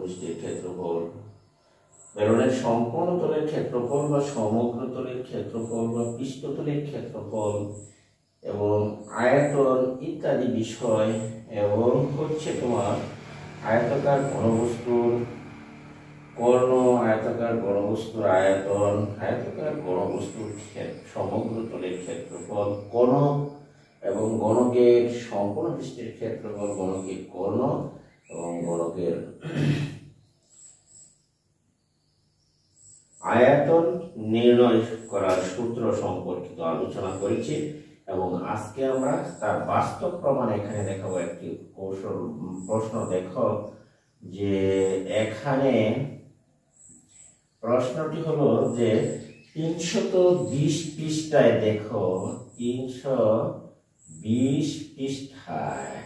পৃষ্ঠের ক্ষেত্রফল, বেলনের সম্পূর্ণ তলের ক্ষেত্রফল বা সমগ্র তলের ক্ষেত্রফল বা পৃষ্ঠতলের ক্ষেত্রফল এবং আয়তন ইত্যাদি বিষয়, এবং হচ্ছে তোমার আয়তাকার ঘনবস্তুর কর্ণ, আয়তাকার ঘনবস্তুর আয়তন, আয়তাকার ঘনবস্তুর সমগ্র তলের ক্ষেত্রফল, গণক এবং গণকের সম্পূর্ণ পৃষ্ঠের ক্ষেত্রফল, গণকের কর্ণ এবং গণকের আয়তন নির্ণয় করার সূত্র সম্পর্কিত আলোচনা করেছি। এবং আজকে আমরা তার বাস্তব প্রমাণ এখানে দেখাবো। একটি কৌশল প্রশ্ন দেখো, যে এখানে প্রশ্নটি হলো যে 320 পৃষ্ঠায় দেখো, 320 পৃষ্ঠায়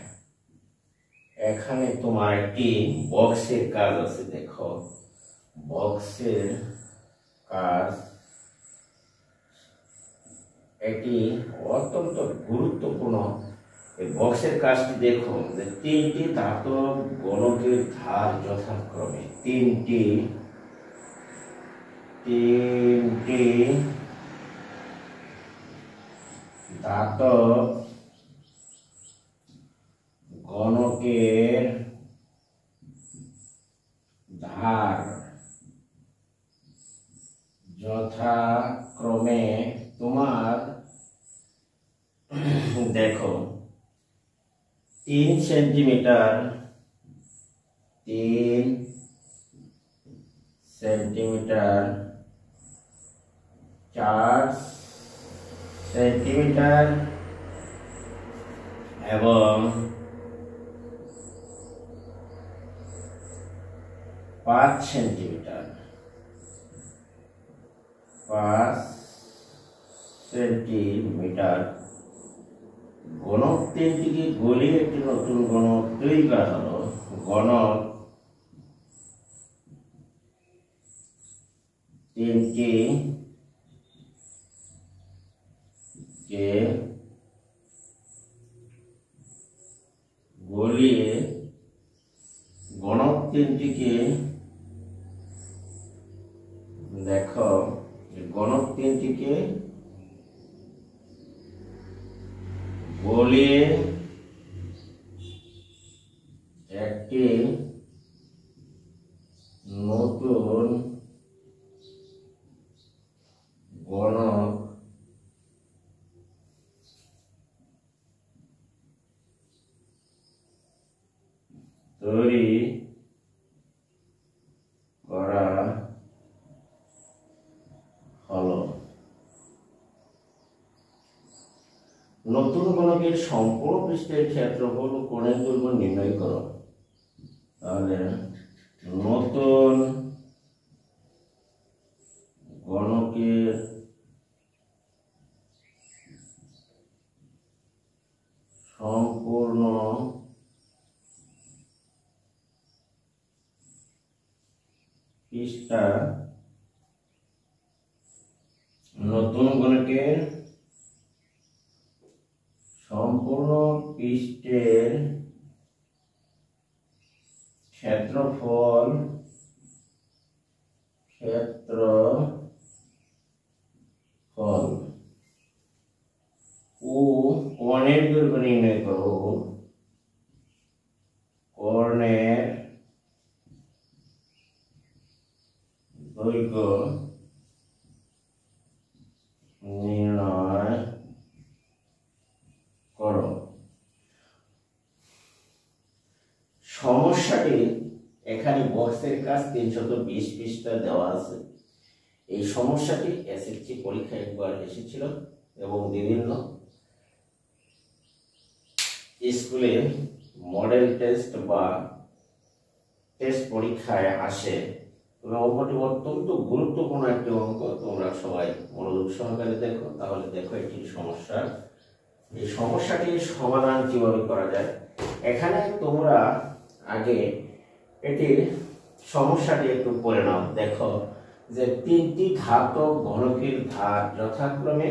এখানে তোমার একটি বক্সের কাজ আছে। দেখো বক্সের কাজ এটি অত্যন্ত গুরুত্বপূর্ণ। এই বক্সের কাজটি দেখো যে 3টি ধাতব গোলকের ধার যথাক্রমে তিনটি ধাতব গণকের ধার যথাক্রমে তোমার দেখো 3 সেন্টিমিটার, 3 সেন্টিমিটার, 4 সেন্টিমিটার এবং 5 সেন্টিমিটার, 5 সেন্টিমিটার গণক তিনটিকে গলিয়ে একটি নতুন গণক তৈরি করা হলো। গণক তিনটি কে গলিয়ে গণক তিনটিকে দেখো গণক তিনটিকে গলিয়ে একটি নতুন গণক তৈরি করা হলো। নতুন গণকের সম্পূর্ণ পৃষ্ঠের ক্ষেত্রফল ও কোণের দৈর্ঘ্য নির্ণয় করো। তাহলে নতুন গণকের সম্পূর্ণ পৃষ্ঠা, নতুন গণকের সম্পূর্ণ পৃষ্ঠের ক্ষেত্রফল ও কোণের দৈর্ঘ্য নির্ণয় করো। কোণের দৈর্ঘ্য নির্ণয় করো। সমস্যাটি এখানে বক্সের কাজ 320 পৃষ্ঠা দেওয়া আছে। এই সমস্যাটি এসএসসি পরীক্ষায় একবার এসেছিল এবং বিভিন্ন স্কুলে মডেল টেস্ট বা টেস্ট পরীক্ষায় আসে। তবে অঙ্কটি অত্যন্ত গুরুত্বপূর্ণ একটি অঙ্ক, তোমরা সবাই মনোযোগ সহকারে দেখো। তাহলে দেখো এটি সমস্যা, এই সমস্যাটির সমাধান কিভাবে করা যায়। এখানে তোমরা আগে এটির সমস্যাটি একটু পড়ে নাও। দেখো যে 3টি ধাতব ঘনকের ধার যথাক্রমে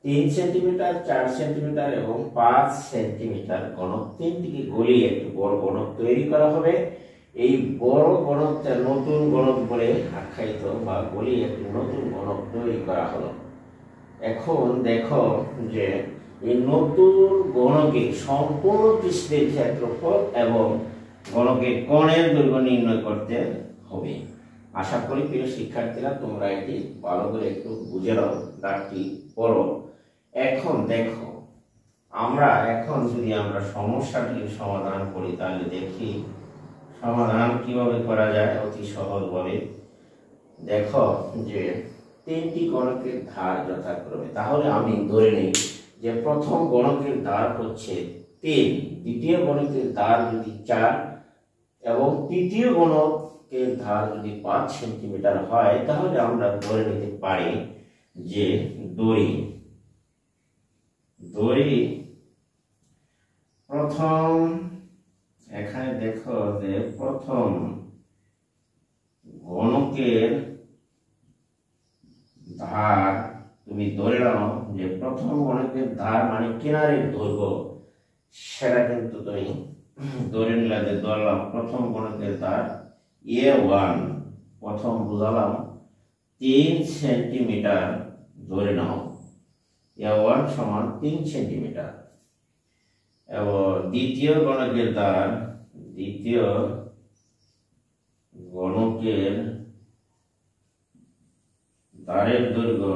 3 সেন্টিমিটার, 4 সেন্টিমিটার এবং 5 সেন্টিমিটার গণক তিনটিকে গলিয়ে একটি বড় গণক তৈরি করা হবে এই বড় ঘনকটা নতুন ঘনক বলে আখ্যায়িত বা বলি একটি নতুন ঘনক তৈরি করা হলো। এখন দেখো যে এই নতুন ঘনকে সম্পূর্ণ পৃষ্ঠের ক্ষেত্রফল এবং ঘনকের কোণের দৈর্ঘ্য নির্ণয় করতে হবে। আশা করি প্রিয় শিক্ষার্থীরা তোমরা এটি ভালো করে একটু বুঝে নাও, দাগটি পড়ো। এখন দেখো এখন যদি আমরা সমস্যাটির সমাধান করি তাহলে দেখি সমাধান কিভাবে করা যায় অতি সহজভাবে। দেখো যে তিনটি গণকের ধার যথাক্রমে, তাহলে আমি ধরে নিই যে প্রথম গণকের ধার হচ্ছে 3, দ্বিতীয় গণকের ধার যদি 4 এবং তৃতীয় গণকের ধার যদি 5 সেন্টিমিটার হয়, তাহলে আমরা ধরে নিতে পারি যে দড়ি প্রথম, এখানে দেখো যে প্রথম গণকের ধার তুমি ধরে নাও যে প্রথম গণকের ধার মানে কিনারের দৈর্ঘ্য, সেটা কিন্তু তুমি ধরে নিলে যে ধরলাম প্রথম গণকের ধার A1, প্রথম বুঝালাম 3 সেন্টিমিটার ধরে নাও, A1 সমান 3 সেন্টিমিটার। এবং দ্বিতীয় গণকের ধার, দ্বিতীয় গণকের ধারের দৈর্ঘ্য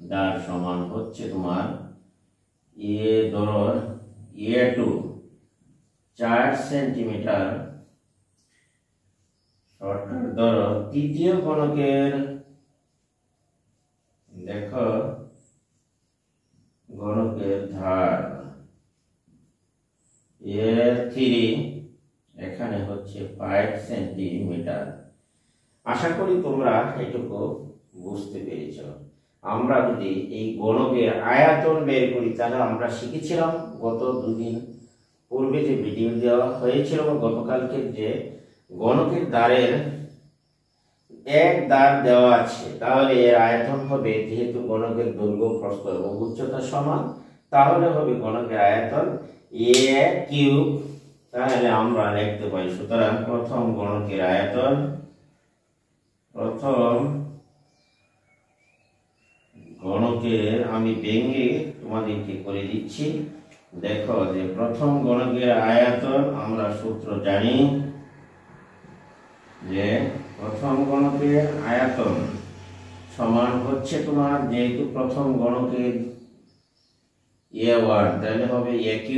ধার সমান হচ্ছে তোমার A2 4 সেন্টিমিটার। শর্টকাট ধরো তৃতীয় গণকের, দেখো গণকের ধার A3 এখানে হচ্ছে 5 সেন্টিমিটার। আশা করি তোমরা এটুকু বুঝতে পেরেছ। আমরা যদি এই গণকের আয়তন বের করি তাহলে আমরা শিখেছিলাম গত দুদিন পূর্বে যে ভিডিও দেওয়া হয়েছিল গতকালকে, যে গণকের ধারের এক ধার দেওয়া আছে, তাহলে এর আয়তন হবে, যেহেতু গণকের দৈর্ঘ্য প্রস্থ এবং উচ্চতা সমান, তাহলে হবে গণকের আয়তন A3। তাহলে আমরা লিখতে পারি, সুতরাং প্রথম গণকের আয়তন, প্রথম গণকের, আমি ভেঙে তোমাদেরকে করে দিচ্ছি। দেখো যে প্রথম গণকের আয়তন আমরা সূত্র জানি যে প্রথম গণকের আয়তন সমান হচ্ছে তোমার, যেহেতু প্রথম গণকের A1 তাহলে হবে A3,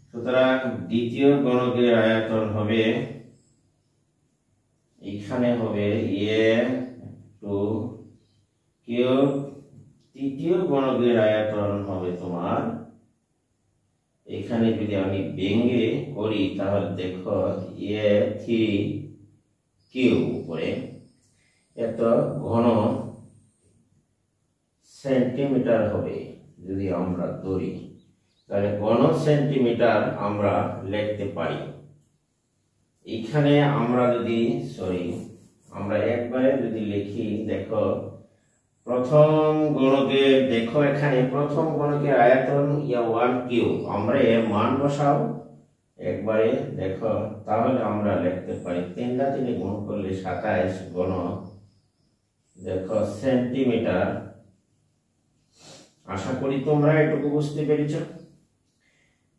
সুতরাং দ্বিতীয় গণকের আয়তন হবে, এখানে হবে A2 কিউব, তৃতীয় গণকের আয়তন হবে তোমার, এখানে যদি আমি ভেঙে করি তাহলে দেখো A3 কিউব উপরে এত ঘন সেন্টিমিটার হবে। যদি আমরা ধরি তাহলে ঘন সেন্টিমিটার আমরা লিখতে পারি। এখানে আমরা যদি আমরা একবারে যদি লিখি, দেখো প্রথম গণকের, দেখো এখানে প্রথম গণকের আয়তন A1 কিউব, আমরা এর মান বসাও একবারে, দেখো তাহলে আমরা লিখতে পারি 3 গুণ করলে 27 ঘন, দেখো সেন্টিমিটার। আশা করি তোমরা এটুকু বুঝতে পেরেছ।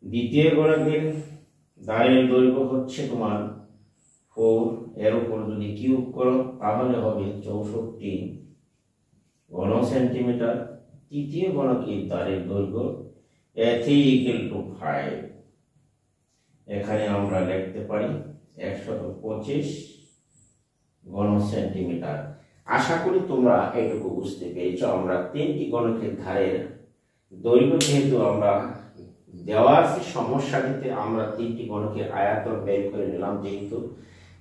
দ্বিতীয় গণকের ধারের দৈর্ঘ্য হচ্ছে তোমার 4, এর উপর যদি কিউব করো তাহলে হবে 64 ঘন সেন্টিমিটার। তৃতীয় গণকের ধারের দৈর্ঘ্য A3 = 5, এখানে আমরা লিখতে পারি 125 ঘন সেন্টিমিটার। আশা করি তোমরা এটুকু বুঝতে পেরেছ। আমরা তিনটি গণকের ধারের দৈর্ঘ্য যেহেতু আমরা দেওয়া আছে সমস্যাটিতে, আমরা তিনটি গণকের আয়তন বের করে নিলাম, যেহেতু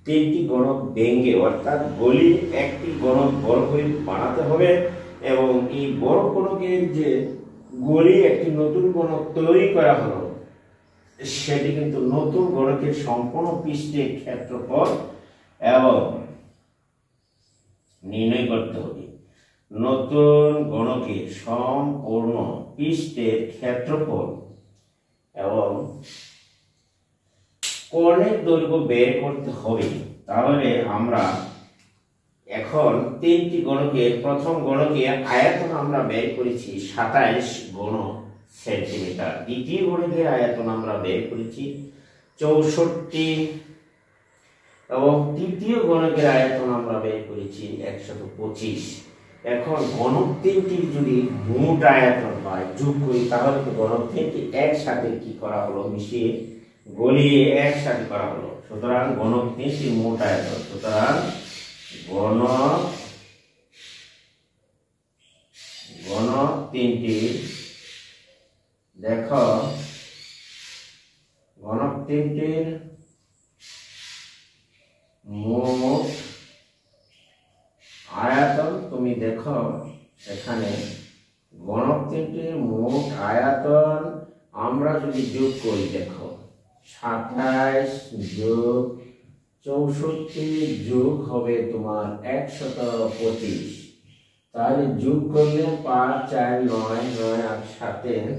তিনটি গণক ভেঙে অর্থাৎ গলি একটি গণক বড় করে বানাতে হবে, এবং এই বড় গণকের যে গলি একটি নতুন গণক তৈরি করা হলো, সেটি কিন্তু নতুন গণকের সম্পূর্ণ পৃষ্ঠের ক্ষেত্রফল এবং নির্ণয় করতে হবে। নতুন গণকের সম্পূর্ণ পৃষ্ঠের ক্ষেত্রফল এবং কোণের দৈর্ঘ্য বের করতে হবে। তাহলে আমরা এখন তিনটি গণকের প্রথম গণকের আয়তন আমরা বের করেছি 27 ঘন সেন্টিমিটার, দ্বিতীয় গণকের আয়তন আমরা বের করেছি 64 এবং তৃতীয় গণকের আয়তন আমরা বের করেছি 125। এখন গণক তিনটির যদি মোট আয়তন হয় যোগ করি তাহলে তো গণক তিনটি একসাথে কি করা হলো, মিশিয়ে গলিয়ে একসাথে করা হলো। সুতরাং গণক তিনটির মোট আয়তন, সুতরাং গণক তিনটির দেখো গণক তিনটির মোট আয়তন তুমি দেখো এখানে গণক তিনটির মোট আয়তন আমরা যদি যোগ করি, দেখো 27 যোগ 64 যোগ হবে তোমার 125। তাহলে যোগ করলে 5 4 9 9 আর 7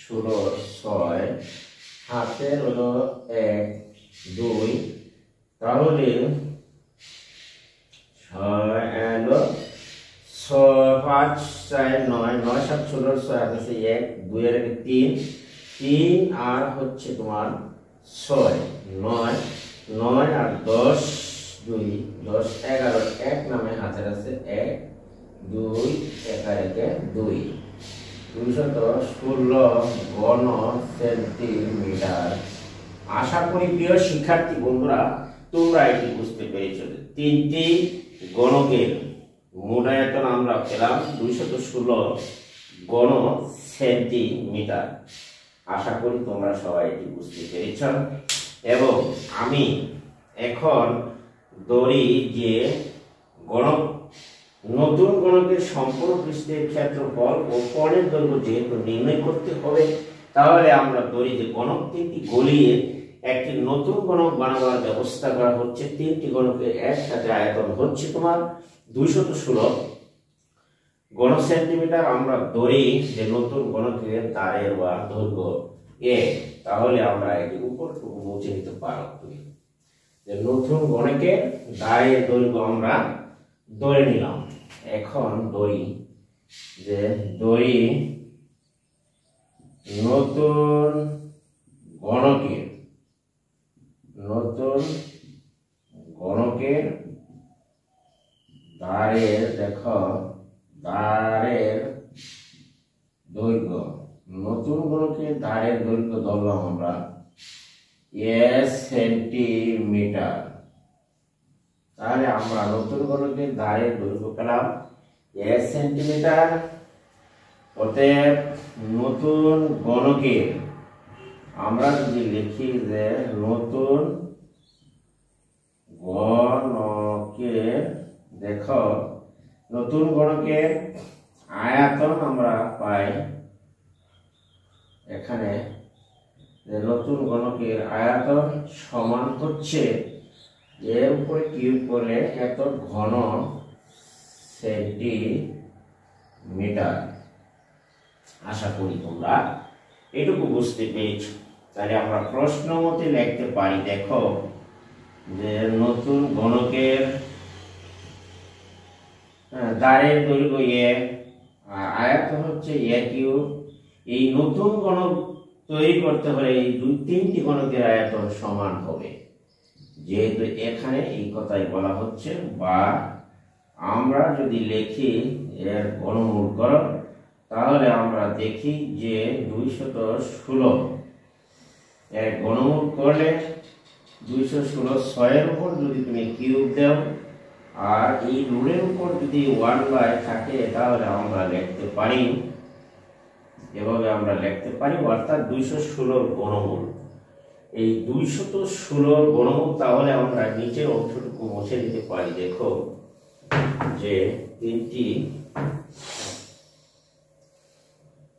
16 6 হাতের হলো 1 2, তাহলে 5 4 9 9 7 16 6 আছে 1 2 এর 3 3 আর হচ্ছে তোমার 6 9 9 আর 10 2 10 11 1 নামে হাতের আছে 1 2 1 2 216 ঘন সেন্টিমিটার। আশা করি প্রিয় শিক্ষার্থী বন্ধুরা তোমরা এটি বুঝতে পেরেছো। তিনটি গণকের মোট আয়তন আমরা পেলাম 216 ঘন সেন্টিমিটার। আশা করি তোমরা সবাই এটি বুঝতে পেরেছ। এবং আমি এখন ধরি যে গণক নতুন গণকের সম্পূর্ণ পৃষ্ঠের ক্ষেত্রফল ও কোণের দৈর্ঘ্য যেহেতু নির্ণয় করতে হবে, তাহলে আমরা ধরি যে গণক তিনটি গলিয়ে একটি নতুন গণক বানাবার ব্যবস্থা করা হচ্ছে। তিনটি গণকের একসাথে আয়তন হচ্ছে তোমার 216 ঘন সেন্টিমিটার। আমরা ধরি যে নতুন গণকের দাঁড়ের বা দৈর্ঘ্য a, তাহলে আমরা এটি উপরটুকু মুছে নিতে পারব যে নতুন গণকের দাঁড়ের দৈর্ঘ্য আমরা ধরে নিলাম। এখন ধরি যে নতুন গণকের দাঁড়ের দেখো দাঁড়ের দৈর্ঘ্য, নতুন গণকের দাঁড়ের দৈর্ঘ্য ধরলাম আমরা সেন্টিমিটার। তাহলে আমরা নতুন গণকের দাঁড়ের দৈর্ঘ্য পেলাম সেন্টিমিটার। অতএব নতুন গণকের আমরা যদি লিখি যে নতুন গণকের দেখো নতুন গণকের আয়তন আমরা পাই এখানে যে নতুন গণকের আয়তন সমান হচ্ছে এর উপরে কিউব করলে এত ঘন সেন্টিমিটার। আশা করি তোমরা এটুকু বুঝতে পেরেছ। তাহলে আমরা প্রশ্ন মতে লিখতে পারি, দেখো যে নতুন গণকের দাঁড়ের দৈর্ঘ্য এ, আয়তন হচ্ছে এ কিউব। এই নতুন গণক তৈরি করতে হলে এই তিনটি গণকের আয়তন সমান হবে, যেহেতু এখানে এই কথাই বলা হচ্ছে। বা আমরা যদি লিখি এর ঘনমূল করো, তাহলে আমরা দেখি যে 216 এর ঘনমূল করলে 216 6 এর উপর যদি তুমি কিউব দাও আর এই রুলের উপর যদি 1/, থাকে তাহলে আমরা লিখতে পারি এভাবে আমরা লিখতে পারি, অর্থাৎ 216 ঘনমূল। এই 216 ঘনমূল তাহলে আমরা নিচের অংশটুকু মুছে দিতে পারি। দেখো যে তিনটি,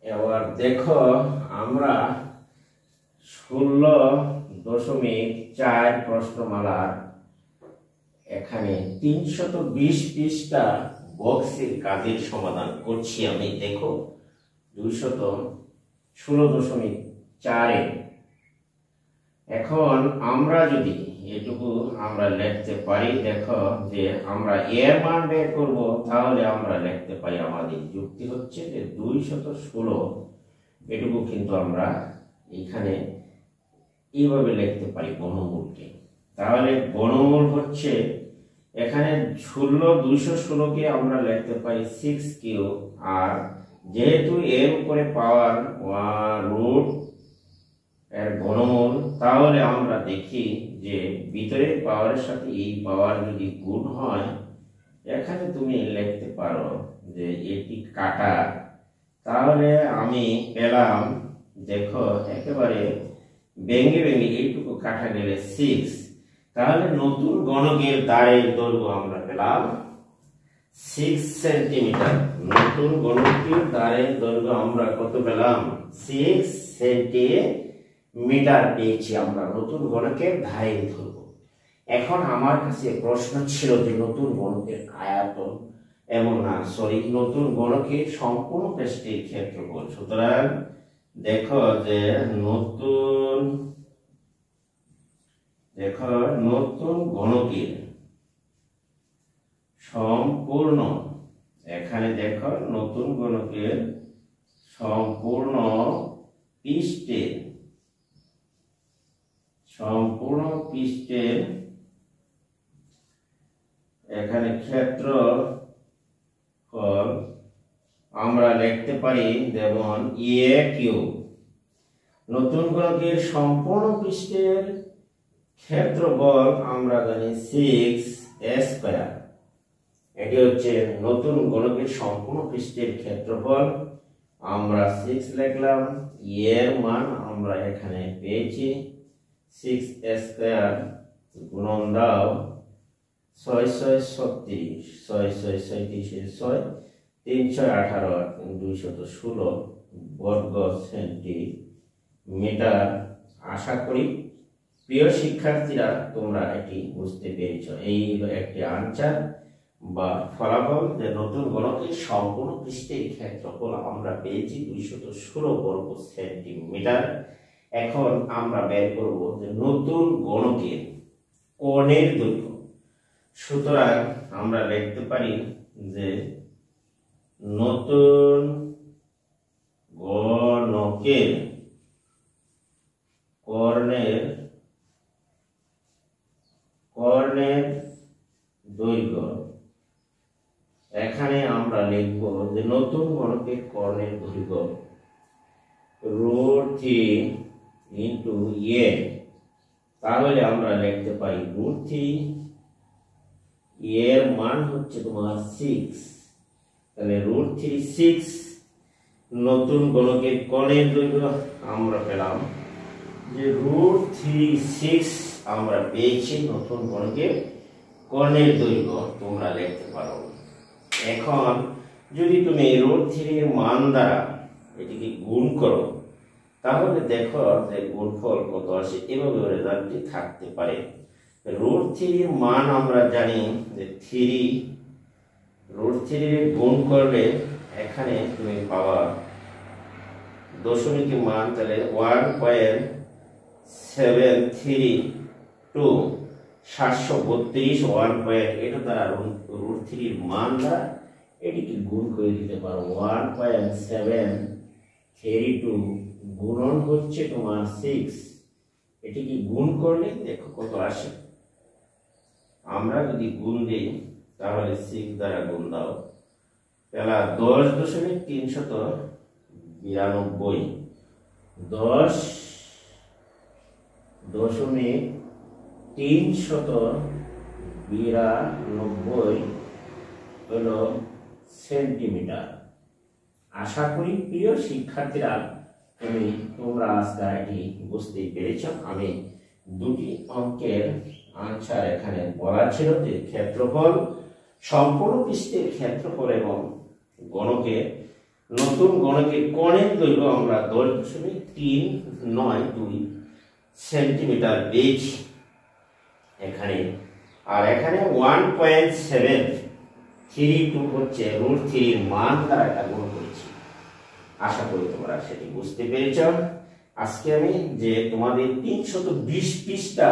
এবার দেখো আমরা 16.4 প্রশ্নমালার এখানে 320 পৃষ্ঠা বক্সের কাজের সমাধান করছি আমি। দেখো 216.4 এখন আমরা যদি এটুকু আমরা লিখতে পারি, দেখো যে আমরা এর মান বের করব, তাহলে আমরা লিখতে পারি আমাদের যুক্তি হচ্ছে যে 216 এটুকু কিন্তু আমরা এখানে এইভাবে লিখতে পারি বর্গমূলকে। তাহলে বর্গমূল হচ্ছে এখানে 216 কে আমরা লিখতে পারি 6 কিউ, আর যেহেতু এর উপরে পাওয়ার রুট এর বর্গমূল, তাহলে আমরা দেখি যে ভিতরের পাওয়ারের সাথে এই পাওয়ার যদি গুণ হয়, এখানে তুমি লিখতে পারো যে এটি কাটা। তাহলে আমি পেলাম, দেখো একেবারে ভেঙে ভেঙে এইটুকু কাটা গেলে 6। তাহলে নতুন গণকের দাঁড়ের দৈর্ঘ্য আমরা পেলাম 6 সেন্টিমিটার। নতুন গণকের দাঁড়ের দৈর্ঘ্য আমরা কত পেলাম? 6 সেন্টিমিটার পেয়েছি আমরা নতুন গণকের দাঁড়ের দৈর্ঘ্য। এখন আমার কাছে প্রশ্ন ছিল যে নতুন গণকের আয়তন এবং নতুন গণকের সম্পূর্ণ পৃষ্ঠের ক্ষেত্রফল। সুতরাং দেখো যে নতুন গণকের সম্পূর্ণ, এখানে দেখো নতুন গণকের সম্পূর্ণ পৃষ্ঠের এখানে ক্ষেত্রফল আমরা লিখতে পারি যেমন এ কিউ। নতুন গণকের সম্পূর্ণ পৃষ্ঠের ক্ষেত্রফল আমরা জানি 6 স্কয়ার। এটি হচ্ছে নতুন গণকের সম্পূর্ণ পৃষ্ঠের ক্ষেত্রফল। আমরা 6 লিখলাম, এর মান আমরা এখানে পেয়েছি 6 স্কয়ার গুণন দাও 6 6 36, 6 6 37 6 318 216 বর্গ সেন্টিমিটার। আশা করি প্রিয় শিক্ষার্থীরা তোমরা এটি বুঝতে পেরেছ। এই হলো একটি আনসার বা ফলাফল যে নতুন গণকের সম্পূর্ণ পৃষ্ঠের ক্ষেত্রফল আমরা পেয়েছি 216 বর্গ সেন্টিমিটার। এখন আমরা বের করব যে নতুন গণকের কোণের দৈর্ঘ্য। সুতরাং আমরা লিখতে পারি যে নতুন গণকের কর্ণের দৈর্ঘ্য, এখানে আমরা লিখব যে নতুন গণকের কর্ণের দৈর্ঘ্য √3 ইন্টু এ। তাহলে আমরা লিখতে পারি √3, এর মান হচ্ছে তোমার 6। তাহলে √3 6 নতুন গণকের কোণের দৈর্ঘ্য আমরা পেলাম যে √3 6 আমরা পেয়েছি নতুন গণকের কোণের দৈর্ঘ্য তোমরা লিখতে পারো। এখন যদি তুমি √3 এর মান দ্বারা এটিকে গুণ করো, তাহলে দেখো যে গুণফল কত আসে। এভাবে রেজাল্টটি থাকতে পারে। √3 এর মান আমরা জানি যে 3, √3 এর গুণ করলে এখানে তুমি পাওয়া দশমিকের মান, তাহলে 1.732 732 1.8 দ্বারা √3 এর মান দ্বারা এটিকে গুণ করে দিতে পারো। 1.732 গুণন হচ্ছে তোমার 6, এটিকে গুণ করলে দেখো কত আসে। আমরা যদি গুণ দিই তাহলে 6 দ্বারা গুণ দাও, পেলা 10.392 10.392 হলো সেন্টিমিটার। আশা করি প্রিয় শিক্ষার্থীরা তোমরা আজকে এটি বুঝতে পেরেছ। আমি দুটি অঙ্কের আনসার এখানে বলা ছিল যে ক্ষেত্রফল, সম্পূর্ণ পৃষ্ঠের ক্ষেত্রফল এবং গণকের নতুন গণকের কোণের দৈর্ঘ্য আমরা 10.392 সেন্টিমিটার পেয়েছি এখানে। আর এখানে 1.732 হচ্ছে √3 এর মান দ্বারা এটা গুণ করেছি। আশা করি তোমরা সেটি বুঝতে পেরেছ। আজকে আমি যে তোমাদের 320 পৃষ্ঠা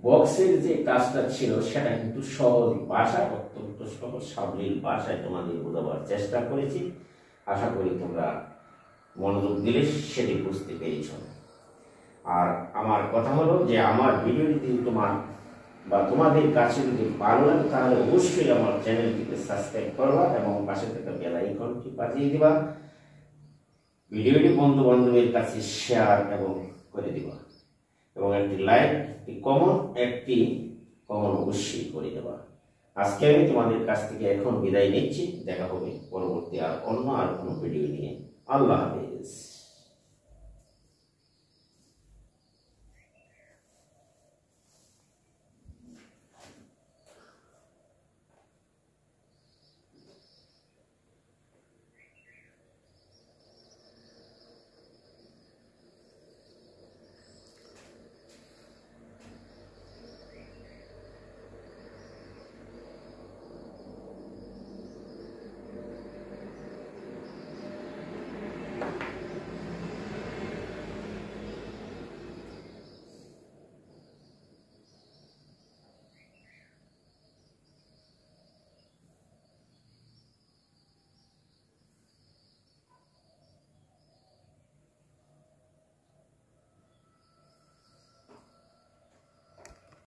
বক্সের যে কাজটা ছিল সেটা কিন্তু সহজ ভাষা, অত্যন্ত সহজ সাবলীল ভাষায় তোমাদের বোঝাবার চেষ্টা করেছি। আশা করি তোমরা মনোযোগ দিলে সেটি বুঝতে পেরেছ। আর আমার কথা হলো যে আমার ভিডিওটি যদি তোমাদের কাছে যদি ভালো লাগে তাহলে অবশ্যই আমার চ্যানেলটিকে সাবস্ক্রাইব করবা এবং পাশে থাকা বেল আইকনটি বাজিয়ে দিবা। ভিডিওটি বন্ধু বান্ধবের কাছে শেয়ার এবং করে দিবা এবং একটি লাইক, একটি কমন অবশ্যই করে দেবা। আজকে আমি তোমাদের কাছ থেকে এখন বিদায় নিচ্ছি। দেখা হবে পরবর্তী আর কোনো ভিডিও নিয়ে। আল্লাহ হাফেজ।